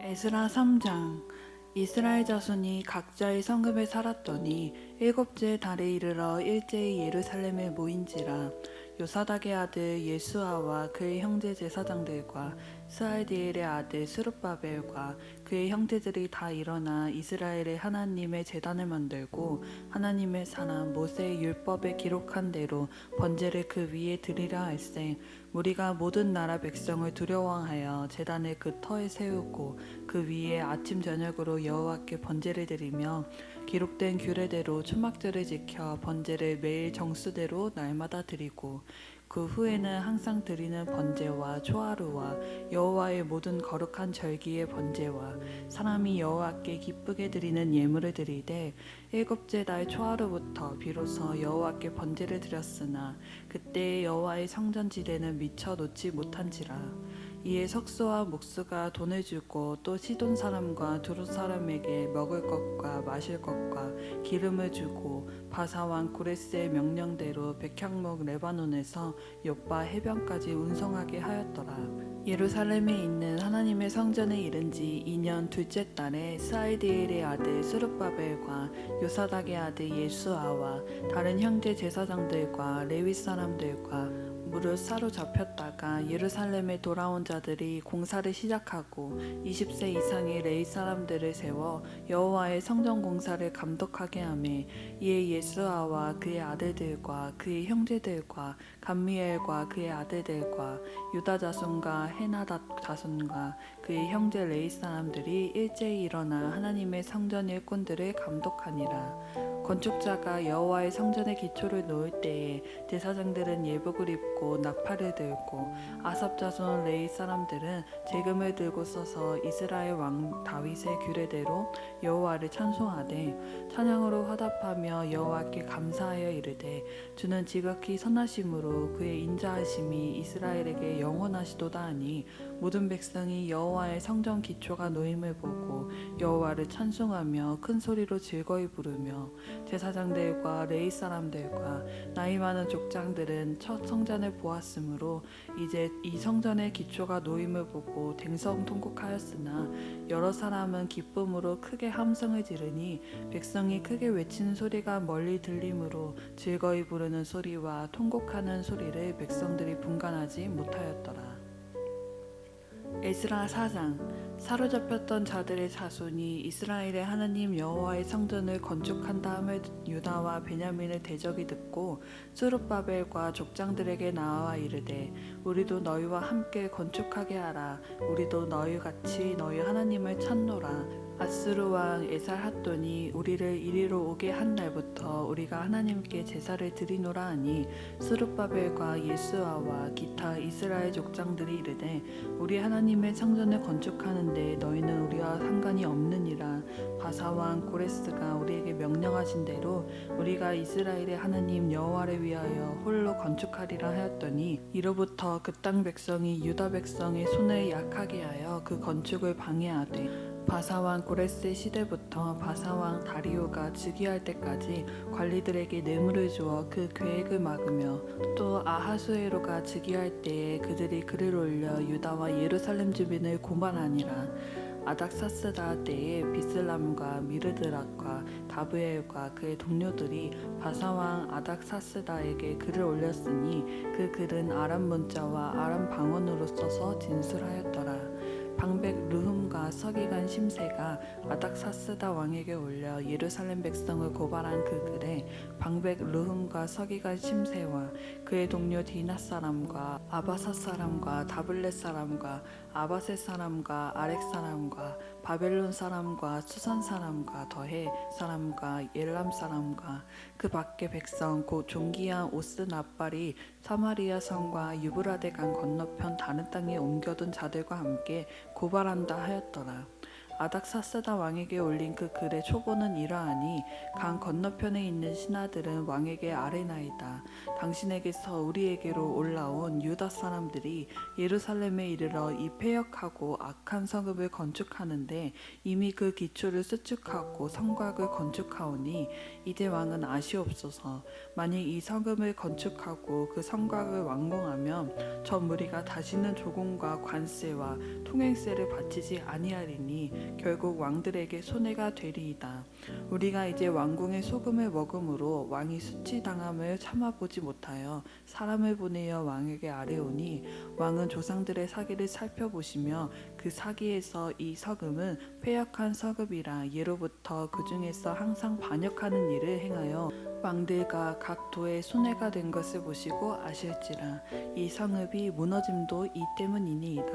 에스라 3장. 이스라엘 자손이 각자의 성읍에 살았더니 일곱째 달에 이르러 일제히 예루살렘에 모인지라. 요사닥의 아들 예수아와 그의 형제 제사장들과 스알디엘의 아들 스룹바벨과 그의 형제들이 다 일어나 이스라엘의 하나님의 제단을 만들고 하나님의 사람 모세의 율법에 기록한 대로 번제를 그 위에 드리라 할세. 우리가 모든 나라 백성을 두려워하여 제단을 그 터에 세우고 그 위에 아침 저녁으로 여호와께 번제를 드리며 기록된 규례대로 초막절을 지켜 번제를 매일 정수대로 날마다 드리고 그 후에는 항상 드리는 번제와 초하루와 여호와의 모든 거룩한 절기의 번제와 사람이 여호와께 기쁘게 드리는 예물을 드리되 일곱째 달 초하루부터 비로소 여호와께 번제를 드렸으나 그때 여호와의 성전지대는 미처 놓지 못한지라. 이에 석수와 목수가 돈을 주고 또 시돈 사람과 두루 사람에게 먹을 것과 마실 것과 기름을 주고 바사왕 고레스의 명령대로 백향목 레바논에서 욥바 해변까지 운송하게 하였더라. 예루살렘에 있는 하나님의 성전에 이른 지 2년 둘째 달에 스알디엘의 아들 스룹바벨과 요사닥의 아들 예수아와 다른 형제 제사장들과 레위 사람들과 무릇 사로잡혔다가 예루살렘에 돌아온 자들이 공사를 시작하고 20세 이상의 레위 사람들을 세워 여호와의 성전 공사를 감독하게 하매 이에 예수아와 그의 아들들과 그의 형제들과 감미엘과 그의 아들들과 유다 자손과 헤나닷 자손과 그의 형제 레위 사람들이 일제히 일어나 하나님의 성전 일꾼들을 감독하니라. 건축자가 여호와의 성전의 기초를 놓을 때에 제사장들은 예복을 입고 나팔을 들고 아삽 자손 레위 사람들은 제금을 들고 서서 이스라엘 왕 다윗의 규례대로 여호와를 찬송하되 찬양으로 화답하며 여호와께 감사하여 이르되 주는 지극히 선하심으로 그의 인자하심이 이스라엘에게 영원하시도다 하니 모든 백성이 여호와의 성전 기초가 놓임을 보고 여호와를 찬송하며 큰 소리로 즐거이 부르며 제사장들과 레위 사람들과 나이 많은 족장들은 첫 성전을 보았으므로 이제 이 성전의 기초가 놓임을 보고 댕성통곡하였으나 여러 사람은 기쁨으로 크게 함성을 지르니 백성이 크게 외치는 소리가 멀리 들리므로 즐거이 부르는 소리와 통곡하는 소리를 백성들이 분간하지 못하였더라. 에스라 4장. 사로잡혔던 자들의 자손이 이스라엘의 하나님 여호와의 성전을 건축한 다음에 유다와 베냐민의 대적이 듣고 스룹바벨과 족장들에게 나와 이르되 우리도 너희와 함께 건축하게 하라. 우리도 너희같이 너희 하나님을 찾노라. 아스루 왕 에살핫돈이 우리를 이리로 오게 한 날부터 우리가 하나님께 제사를 드리노라 하니 스룹바벨과 예수아와 기타 이스라엘 족장들이 이르되 우리 하나님의 성전을 건축하는데 너희는 우리와 상관이 없느니라. 바사왕 고레스가 우리에게 명령하신 대로 우리가 이스라엘의 하나님 여호와를 위하여 홀로 건축하리라 하였더니 이로부터 그 땅 백성이 유다 백성의 손을 약하게 하여 그 건축을 방해하되 바사왕 고레스의 시대부터 바사왕 다리오가 즉위할 때까지 관리들에게 뇌물을 주어 그 계획을 막으며 또 아하수에로가 즉위할 때에 그들이 글을 올려 유다와 예루살렘 주민을 고발하니라. 아닥사스다 때에 비슬람과 미르드락과 다브엘과 그의 동료들이 바사왕 아닥사스다에게 글을 올렸으니 그 글은 아람 문자와 아람 방언으로 써서 진술하였더라. 방백 르훔과 서기관 심세가 아닥사스다 왕에게 올려 예루살렘 백성을 고발한 그 글에 방백 르훔과 서기관 심세와 그의 동료 디나 사람과 아바사 사람과 다블렛 사람과 아바셋 사람과 아렉 사람과 바벨론 사람과 수산 사람과 더해 사람과 엘람 사람과 그 밖의 백성 곧 종기한 오스 나발이 사마리아 성과 유브라데 강 건너편 다른 땅에 옮겨둔 자들과 함께 고발한다 하였더라. 아닥사스다 왕에게 올린 그 글의 초본은 이러하니 강 건너편에 있는 신하들은 왕에게 아뢰나이다. 당신에게서 우리에게로 올라온 유다 사람들이 예루살렘에 이르러 이 패역하고 악한 성읍을 건축하는데 이미 그 기초를 수축하고 성곽을 건축하오니 이제 왕은 아시옵소서. 만일 이 성읍을 건축하고 그 성곽을 완공하면 저 무리가 다시는 조공과 관세와 통행세를 바치지 아니하리니 결국 왕들에게 손해가 되리이다. 우리가 이제 왕궁의 소금을 먹음으로 왕이 수치당함을 참아보지 못하여 사람을 보내어 왕에게 아뢰오니 왕은 조상들의 사기를 살펴보시며 그 사기에서 이 성읍은 패역한 성읍이라 예로부터 그 중에서 항상 반역하는 일을 행하여 왕들과 각 도에 손해가 된 것을 보시고 아실지라. 이 성읍이 무너짐도 이 때문이니이다.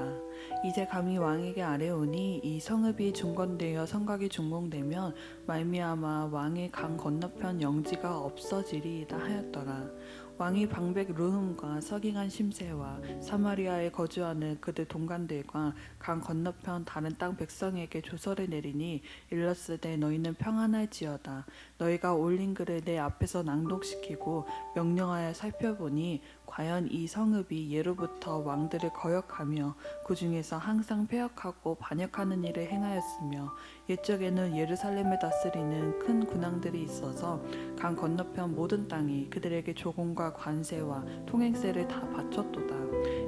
이제 감히 왕에게 아뢰오니 이 성읍이 중건되어 성곽이 준공되면 말미암아 왕의 강 건너편 영지가 없어지리이다 하였더라. 왕이 방백 르흠과 서기관 심세와 사마리아에 거주하는 그들 동관들과 강 건너편 다른 땅 백성에게 조서를 내리니 일렀으되 너희는 평안할지어다. 너희가 올린 글을 내 앞에서 낭독시키고 명령하여 살펴보니 과연 이 성읍이 예로부터 왕들을 거역하며 그 중에서 항상 패역하고 반역하는 일을 행하였으며 옛적에는 예루살렘을 다스리는 큰 군왕들이 있어서 강 건너편 모든 땅이 그들에게 조공과 관세와 통행세를 다 바쳤도다.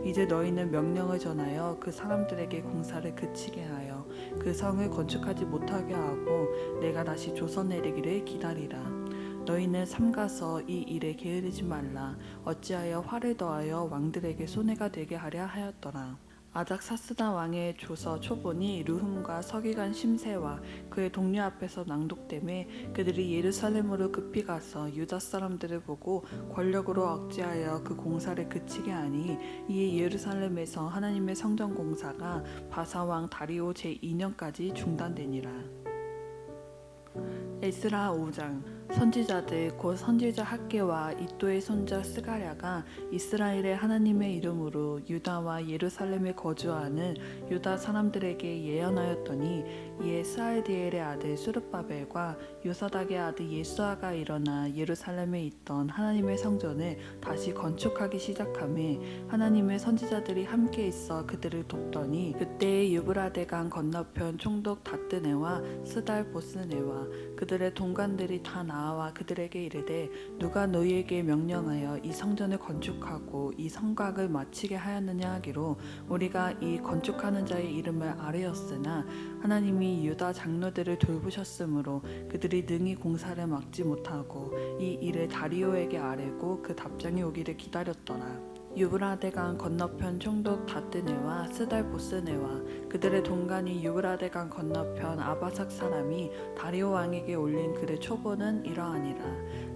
이제 너희는 명령을 전하여 그 사람들에게 공사를 그치게 하여 그 성을 건축하지 못하게 하고 내가 다시 조서 내리기를 기다리라. 너희는 삼가서 이 일에 게으르지 말라. 어찌하여 화를 더하여 왕들에게 손해가 되게 하랴 하였더라. 아닥사스다 왕의 조서 초본이 르훔과 서기관 심세와 그의 동료 앞에서 낭독되매 그들이 예루살렘으로 급히 가서 유다 사람들을 보고 권력으로 억제하여 그 공사를 그치게 하니 이에 예루살렘에서 하나님의 성전 공사가 바사왕 다리오 제2년까지 중단되니라. 에스라 5장. 선지자들 곧 선지자 학개와 이도의 손자 스가랴가 이스라엘의 하나님의 이름으로 유다와 예루살렘에 거주하는 유다 사람들에게 예언하였더니 이에 스알디엘의 아들 수르바벨과 요사닥의 아들 예수아가 일어나 예루살렘에 있던 하나님의 성전을 다시 건축하기 시작하며 하나님의 선지자들이 함께 있어 그들을 돕더니 그때의 유브라데강 건너편 총독 다뜨네와 스달 보스네와 그들의 동관들이 다 나와 그들에게 이르되 누가 너희에게 명령하여 이 성전을 건축하고 이 성곽을 마치게 하였느냐 하기로 우리가 이 건축하는 자의 이름을 아뢰었으나 하나님이 유다 장로들을 돌보셨으므로 그들이 능히 공사를 막지 못하고 이 일을 다리오에게 아뢰고 그 답장이 오기를 기다렸더라. 유브라데강 건너편 총독 다뜨네와 스달 보스네와 그들의 동간이 유브라데강 건너편 아바삭 사람이 다리오 왕에게 올린 글의 초본은 이러하니라.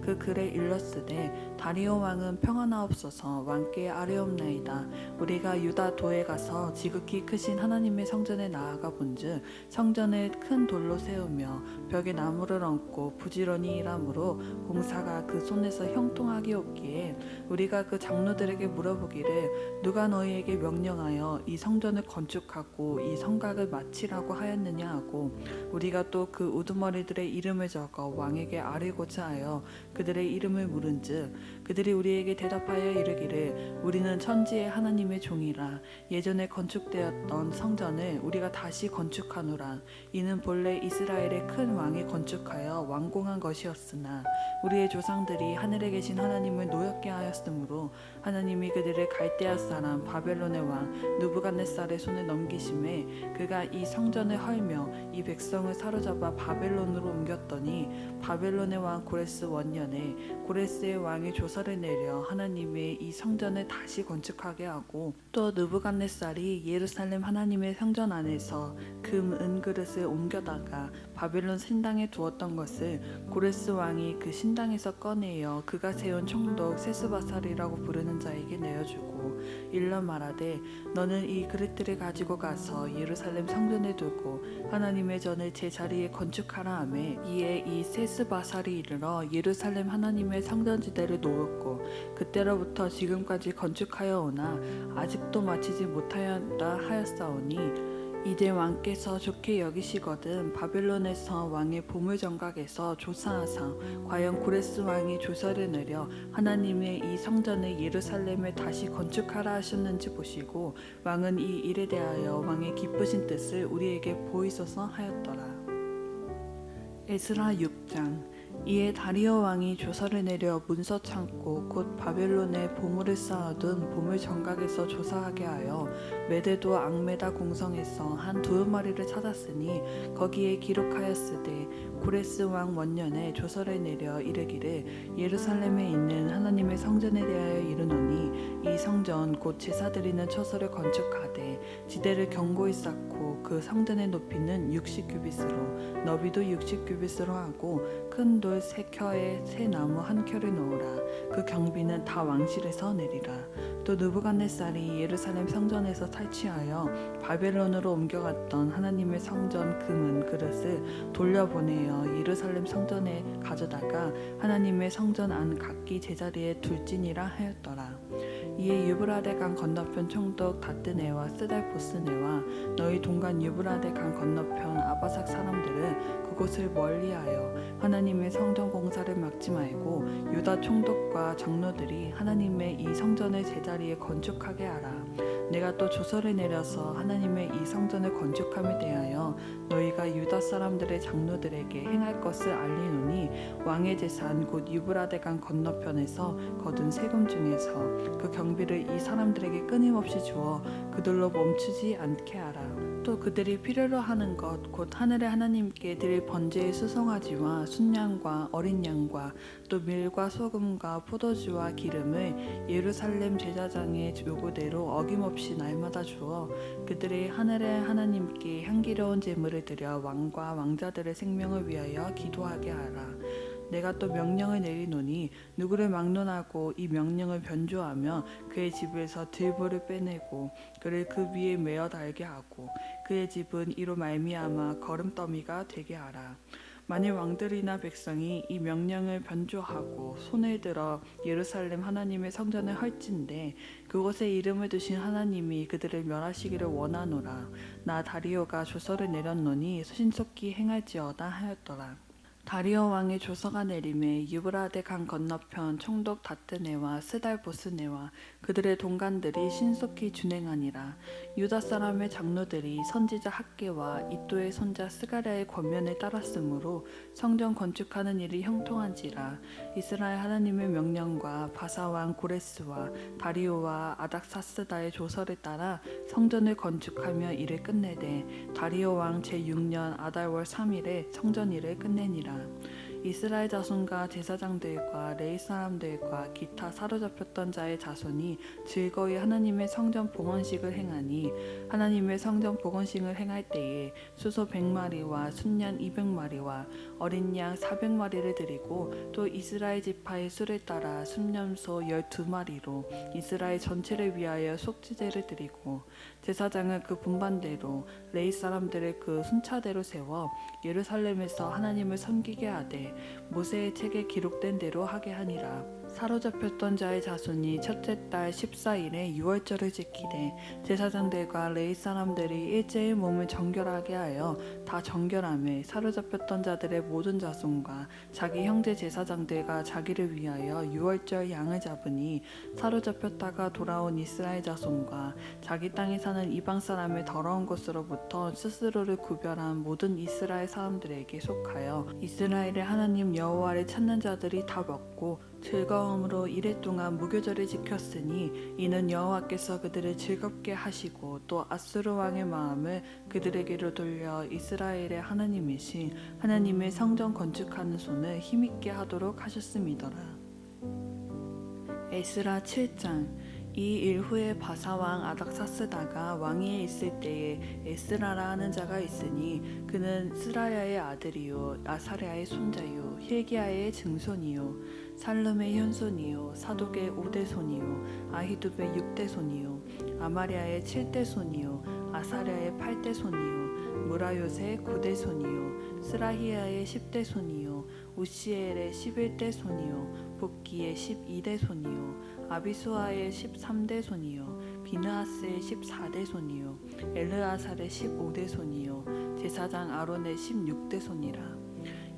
그 글에 일렀으되 다리오 왕은 평안하옵소서. 왕께 아뢰옵나이다. 우리가 유다 도에 가서 지극히 크신 하나님의 성전에 나아가 본즉 성전을 큰 돌로 세우며 벽에 나무를 얹고 부지런히 일하므로 공사가 그 손에서 형통하게 없기에 우리가 그 장로들에게 물어보기를 누가 너희에게 명령하여 이 성전을 건축하고 이 성곽을 마치라고 하였느냐 하고 우리가 또 그 우두머리들의 이름을 적어 왕에게 아뢰고자 하여 그들의 이름을 물은즉 그들이 우리에게 대답하여 이르기를 우리는 천지의 하나님의 종이라. 예전에 건축되었던 성전을 우리가 다시 건축하노라. 이는 본래 이스라엘의 큰 왕이 건축하여 완공한 것이었으나 우리의 조상들이 하늘에 계신 하나님을 노엽게 하였으므로 하나님이 그들을 갈대아 사람 바벨론의 왕 느부갓네살의 손에 넘기심에 그가 이 성전을 헐며 이 백성을 사로잡아 바벨론으로 옮겼더니 바벨론의 왕 고레스 원년에 고레스의 왕이 조서를 내려 하나님의 이 성전을 다시 건축하게 하고 또 느부갓네살이 예루살렘 하나님의 성전 안에서 금 은그릇을 옮겨다가 바벨론 신당에 두었던 것을 고레스 왕이 그 신당에서 꺼내어 그가 세운 총독 세스바살이라고 부르는 자에게 내어주고 일러 말하되 너는 이 그릇들을 가지고 가서 예루살렘 성전에 두고 하나님의 전을 제 자리에 건축하라 하매 이에 이 세스바살이 이르러 예루살렘 하나님의 성전지대를 놓았고 그때로부터 지금까지 건축하여 오나 아직도 마치지 못하였다 하였사오니 이제 왕께서 좋게 여기시거든 바벨론에서 왕의 보물정각에서 조사하사 과연 고레스 왕이 조서를 내려 하나님의 이 성전을 예루살렘에 다시 건축하라 하셨는지 보시고 왕은 이 일에 대하여 왕의 기쁘신 뜻을 우리에게 보이소서 하였더라. 에스라 6장. 이에 다리오 왕이 조서를 내려 문서 창고 곧 바벨론에 보물을 쌓아둔 보물 정각에서 조사하게 하여 메데도 앙메다 공성에서 한 두루마리를 찾았으니 거기에 기록하였으되 고레스 왕 원년에 조서를 내려 이르기를 예루살렘에 있는 하나님의 성전에 대하여 이르노니 이 성전 곧 제사 드리는 처소를 건축하되 지대를 견고히 쌓고 그 성전의 높이는 60규빗으로 너비도 60규빗으로 하고 큰 돌 3켜에 새 나무 1켜를 놓으라. 그 경비는 다 왕실에서 내리라. 또 느부갓네살이 예루살렘 성전에서 탈취하여 바벨론으로 옮겨갔던 하나님의 성전 금은 그릇을 돌려보내어 예루살렘 성전에 가져다가 하나님의 성전 안 각기 제자리에 둘지니라 하였더라. 이에 유브라데 강 건너편 총독 다뜨네와 스달보스네와 너희 동간 유브라데 강 건너편 아바삭 사람들은 그곳을 멀리하여 하나님의 성전 공사를 막지 말고 유다 총독과 장로들이 하나님의 이 성전을 제자리에 건축하게 하라. 내가 또 조서를 내려서 하나님의 이 성전을 건축함에 대하여 너희가 유다 사람들의 장로들에게 행할 것을 알리노니 왕의 재산 곧 유브라데 강 건너편에서 거둔 세금 중에서 그 경비를 이 사람들에게 끊임없이 주어 그들로 멈추지 않게 하라. 또 그들이 필요로 하는 것 곧 하늘의 하나님께 드릴 번제의 수송아지와 순양과 어린 양과 또 밀과 소금과 포도주와 기름을 예루살렘 제사장의 요구대로 어김없이 날마다 주어 그들이 하늘의 하나님께 향기로운 제물을 드려 왕과 왕자들의 생명을 위하여 기도하게 하라. 내가 또 명령을 내리노니 누구를 막론하고 이 명령을 변조하며 그의 집에서 들보를 빼내고 그를 그 위에 메어 달게 하고 그의 집은 이로 말미암아 거름더미가 되게 하라. 만일 왕들이나 백성이 이 명령을 변조하고 손을 들어 예루살렘 하나님의 성전을 헐진대 그곳에 이름을 두신 하나님이 그들을 멸하시기를 원하노라. 나 다리오가 조서를 내렸노니 신속히 행할지어다 하였더라. 다리오 왕의 조서가 내림에 유브라데 강 건너편 총독 다뜨네와 스달보스네와 그들의 동간들이 신속히 준행하니라. 유다 사람의 장로들이 선지자 학계와 이또의 손자 스가랴의 권면을 따랐으므로 성전 건축하는 일이 형통한지라. 이스라엘 하나님의 명령과 바사왕 고레스와 다리오와 아닥사스다의 조서를 따라 성전을 건축하며 일을 끝내되 다리오 왕 제6년 아달월 3일에 성전 일을 끝내니라. 이스라엘 자손과 제사장들과 레위 사람들과 기타 사로잡혔던 자의 자손이 즐거이 하나님의 성전 봉헌식을 행하니 하나님의 성전 봉헌식을 행할 때에 수소 100마리와 순양 200마리와 어린 양 400마리를 드리고 또 이스라엘 지파의 수를 따라 순념소 12마리로 이스라엘 전체를 위하여 속죄제를 드리고 제사장은 그 분반대로 레위 사람들을 그 순차대로 세워 예루살렘에서 하나님을 섬기게 하되 모세의 책에 기록된 대로 하게 하니라. 사로잡혔던 자의 자손이 첫째 달 14일에 유월절을 지키되 제사장들과 레위 사람들이 일제의 몸을 정결하게 하여 다 정결함에 사로잡혔던 자들의 모든 자손과 자기 형제 제사장들과 자기를 위하여 유월절 양을 잡으니 사로잡혔다가 돌아온 이스라엘 자손과 자기 땅에 사는 이방 사람의 더러운 것으로부터 스스로를 구별한 모든 이스라엘 사람들에게 속하여 이스라엘의 하나님 여호와를 찾는 자들이 다 먹고 즐거움으로 이래 동안 무교절을 지켰으니 이는 여호와께서 그들을 즐겁게 하시고 또 아수르 왕의 마음을 그들에게로 돌려 이스라엘의 하나님이신 하나님의 성전 건축하는 손을 힘있게 하도록 하셨음이더라. 에스라 7장. 이 일 후에 바사왕 아닥사스다가 왕위에 있을 때에 에스라라 하는 자가 있으니 그는 스라야의 아들이요 아사랴의 손자요 힐기야의 증손이요 살룸의 현손이요 사독의 5대 손이요 아히두베 6대 손이요 아마랴의 7대 손이요 아사랴의 8대 손이요 무라요의 9대 손이요 스라히야의 10대 손이요 우시엘의 11대 손이요 복기의 12대 손이요 아비수아의 13대 손이요 비느하스의 14대 손이요 엘르아살의 15대 손이요 제사장 아론의 16대 손이라.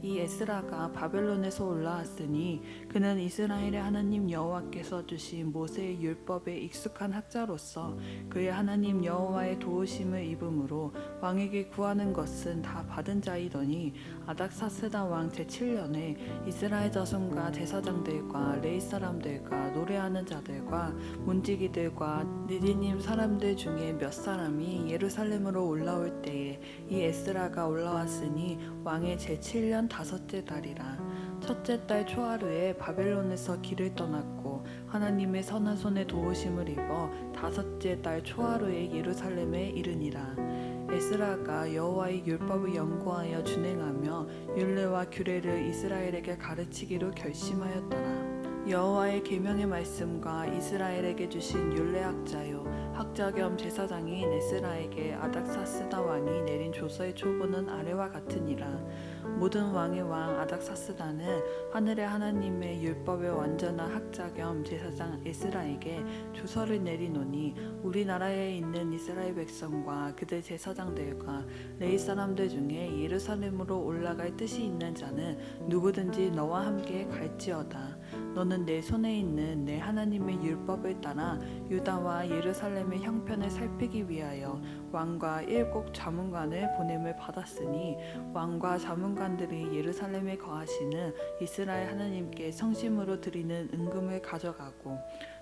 이 에스라가 바벨론에서 올라왔으니 그는 이스라엘의 하나님 여호와께서 주신 모세의 율법에 익숙한 학자로서 그의 하나님 여호와의 도우심을 입음으로 왕에게 구하는 것은 다 받은 자이더니 아닥사스다 왕 제7년에 이스라엘 자손과 제사장들과 레위 사람들과 노래하는 자들과 문지기들과 느디님 사람들 중에 몇 사람이 예루살렘으로 올라올 때에 이 에스라가 올라왔으니 왕의 제7년 다섯째 달이라. 첫째 달 초하루에 바벨론에서 길을 떠났고 하나님의 선한 손에 도우심을 입어 다섯째 달 초하루에 예루살렘에 이르니라. 에스라가 여호와의 율법을 연구하여 준행하며 율례와 규례를 이스라엘에게 가르치기로 결심하였더라. 여호와의 계명의 말씀과 이스라엘에게 주신 율례학자요 학자 겸 제사장인 에스라에게 아닥사스다 왕이 내린 조서의 초본은 아래와 같으니라. 모든 왕의 왕 아닥사스다는 하늘의 하나님의 율법의 완전한 학자 겸 제사장 에스라에게 조서를 내리노니 우리나라에 있는 이스라엘 백성과 그들 제사장들과 레위 사람들 중에 예루살렘으로 올라갈 뜻이 있는 자는 누구든지 너와 함께 갈지어다. 너는 내 손에 있는 내 하나님의 율법을 따라 유다와 예루살렘의 형편을 살피기 위하여 왕과 7 자문관을 보냄을 받았으니 왕과 자문관들이 예루살렘에 거하시는 이스라엘 하나님께 성심으로 드리는 은금을 가져가고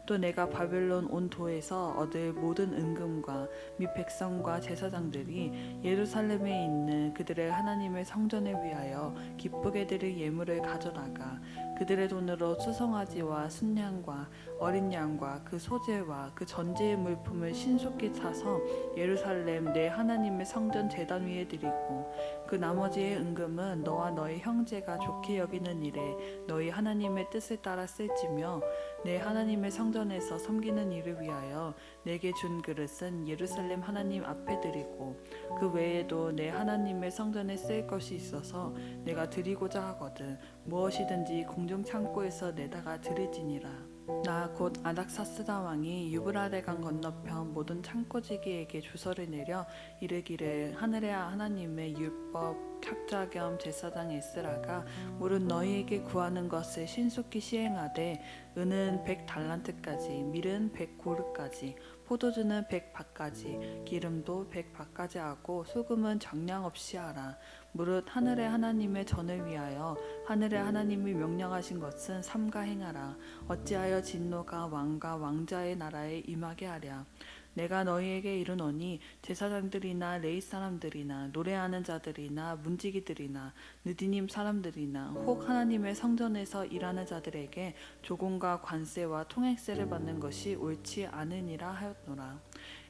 또 내가 바벨론 온 도에서 얻을 모든 은금과 및 백성과 제사장들이 예루살렘에 있는 그들의 하나님의 성전을 위하여 기쁘게 드릴 예물을 가져다가 그들의 돈으로 수송아지와 순양과 어린 양과 그 소재와 그 전제의 물품을 신속히 사서 예루살렘 내 하나님의 성전 제단 위에 드리고 그 나머지의 은금은 너와 너희 형제가 좋게 여기는 일에 너희 하나님의 뜻을 따라 쓸지며 내 하나님의 성전에서 섬기는 일을 위하여 내게 준 그릇은 예루살렘 하나님 앞에 드리고 그 외에도 내 하나님의 성전에 쓰일 것이 있어서 내가 드리고자 하거든 무엇이든지 공중 창고에서 내다가 드릴지니라. 나 곧 아닥사스다 왕이 유브라데강 건너편 모든 창고지기에게 조서를 내려 이르기를 하늘의 하나님의 율법 학자 겸 제사장 에스라가 무릇 너희에게 구하는 것을 신속히 시행하되 은은 100달란트까지 밀은 100고르까지 포도주는 100바까지 기름도 100바까지 하고 소금은 정량 없이 하라. 무릇 하늘의 하나님의 전을 위하여 하늘의 하나님이 명령하신 것은 삼가 행하라. 어찌하여 진노가 왕과 왕자의 나라에 임하게 하랴. 내가 너희에게 이르노니 제사장들이나 레위 사람들이나 노래하는 자들이나 문지기들이나 느디님 사람들이나 혹 하나님의 성전에서 일하는 자들에게 조공과 관세와 통행세를 받는 것이 옳지 않으니라 하였노라.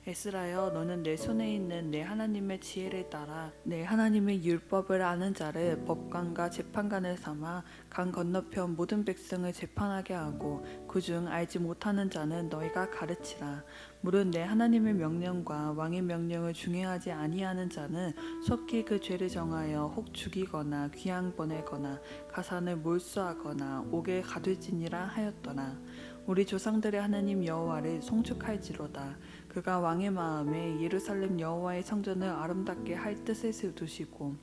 에스라여 너는 내 손에 있는 내 하나님의 지혜를 따라 내 하나님의 율법을 아는 자를 법관과 재판관을 삼아 강 건너편 모든 백성을 재판하게 하고 그중 알지 못하는 자는 너희가 가르치라. 무릇 내 하나님의 명령과 왕의 명령을 중행하지 아니하는 자는 속히 그 죄를 정하여 혹 죽이거나 귀양 보내거나 가산을 몰수하거나 옥에 가둘지니라 하였더라. 우리 조상들의 하나님 여호와를 송축할지로다. 그가 왕의 마음에 예루살렘 여호와의 성전을 아름답게 할 뜻을 두시고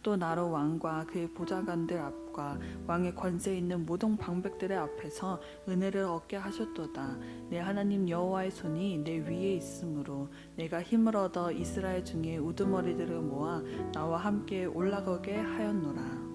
또 나로 왕과 그의 보좌관들 앞과 왕의 권세 있는 모든 방백들의 앞에서 은혜를 얻게 하셨도다. 내 하나님 여호와의 손이 내 위에 있으므로 내가 힘을 얻어 이스라엘 중에 우두머리들을 모아 나와 함께 올라가게 하였노라.